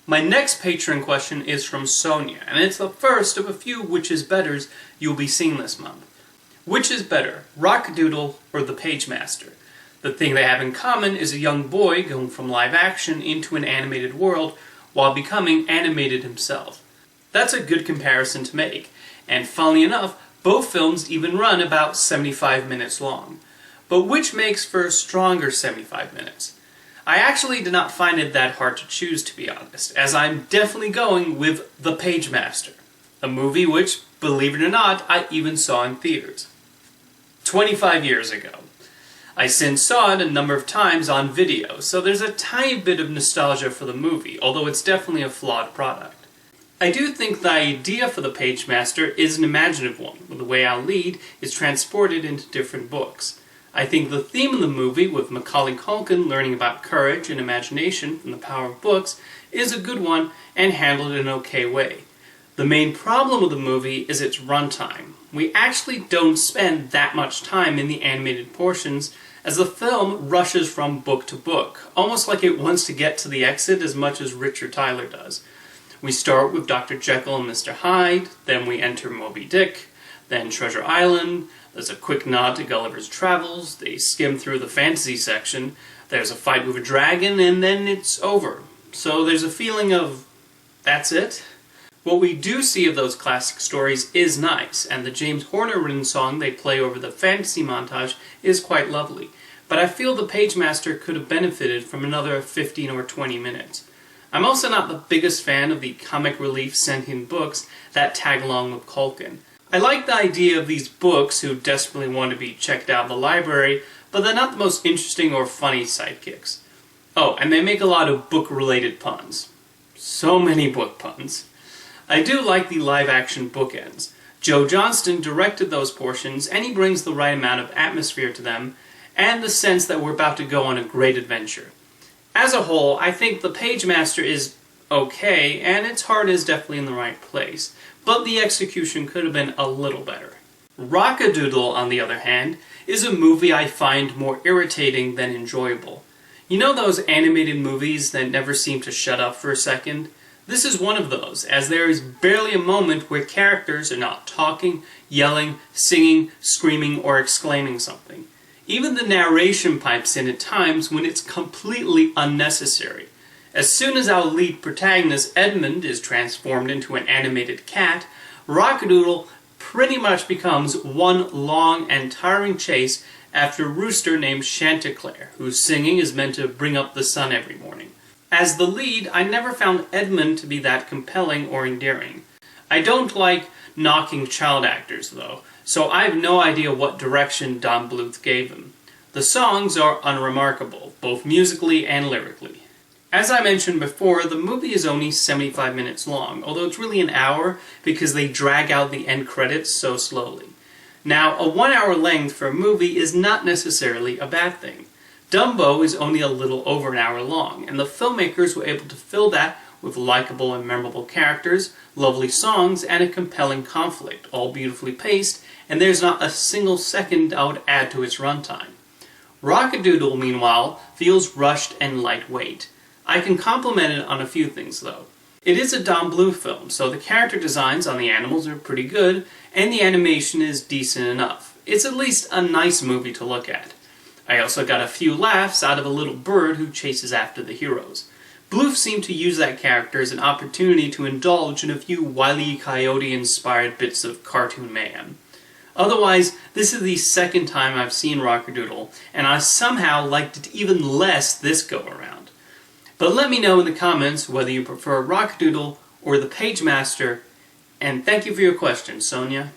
My next Patreon question is from Sonia, and it's the first of a few Which Is Betters you'll be seeing this month. Which is better, Rock-A-Doodle or the Pagemaster? The thing they have in common is a young boy going from live action into an animated world while becoming animated himself. That's a good comparison to make, and funnily enough, both films even run about 75 minutes long. But which makes for a stronger 75 minutes? I actually did not find it that hard to choose, to be honest, as I'm definitely going with The Pagemaster, a movie which, believe it or not, I even saw in theaters. 25 years ago. I since saw it a number of times on video, so there's a tiny bit of nostalgia for the movie, although it's definitely a flawed product. I do think the idea for The Pagemaster is an imaginative one, with the way our lead is transported into different books. I think the theme of the movie, with Macaulay Culkin learning about courage and imagination from the power of books, is a good one and handled in an okay way. The main problem with the movie is its runtime. We actually don't spend that much time in the animated portions, as the film rushes from book to book, almost like it wants to get to the exit as much as Richard Tyler does. We start with Dr. Jekyll and Mr. Hyde, then we enter Moby Dick, then Treasure Island, there's a quick nod to Gulliver's Travels, they skim through the fantasy section, there's a fight with a dragon, and then it's over. So there's a feeling of, that's it? What we do see of those classic stories is nice, and the James Horner written song they play over the fantasy montage is quite lovely, but I feel the Pagemaster could have benefited from another 15 or 20 minutes. I'm also not the biggest fan of the comic relief sentient books that tag along with Culkin. I like the idea of these books who desperately want to be checked out of the library, but they're not the most interesting or funny sidekicks. Oh, and they make a lot of book-related puns. So many book puns. I do like the live-action bookends. Joe Johnston directed those portions, and he brings the right amount of atmosphere to them, and the sense that we're about to go on a great adventure. As a whole, I think The Pagemaster is okay, and its heart is definitely in the right place, but the execution could have been a little better. Rock-A-Doodle, on the other hand, is a movie I find more irritating than enjoyable. You know those animated movies that never seem to shut up for a second? This is one of those, as there is barely a moment where characters are not talking, yelling, singing, screaming, or exclaiming something. Even the narration pipes in at times when it's completely unnecessary. As soon as our lead protagonist Edmund is transformed into an animated cat, Rock-A-Doodle pretty much becomes one long and tiring chase after a rooster named Chanticleer, whose singing is meant to bring up the sun every morning. As the lead, I never found Edmund to be that compelling or endearing. I don't like knocking child actors, though, so I have no idea what direction Don Bluth gave him. The songs are unremarkable, both musically and lyrically. As I mentioned before, the movie is only 75 minutes long, although it's really an hour because they drag out the end credits so slowly. Now, a 1 hour length for a movie is not necessarily a bad thing. Dumbo is only a little over an hour long, and the filmmakers were able to fill that with likable and memorable characters, lovely songs, and a compelling conflict, all beautifully paced, and there's not a single second I would add to its runtime. Rock-A-Doodle, meanwhile, feels rushed and lightweight. I can compliment it on a few things, though. It is a Don Bluth film, so the character designs on the animals are pretty good, and the animation is decent enough. It's at least a nice movie to look at. I also got a few laughs out of a little bird who chases after the heroes. Bluth seemed to use that character as an opportunity to indulge in a few Wile E. Coyote-inspired bits of cartoon mayhem. Otherwise, this is the second time I've seen Rock-A-Doodle, and I somehow liked it even less this go-around. But let me know in the comments whether you prefer Rock-A-Doodle or The Pagemaster, and thank you for your question, Sonia.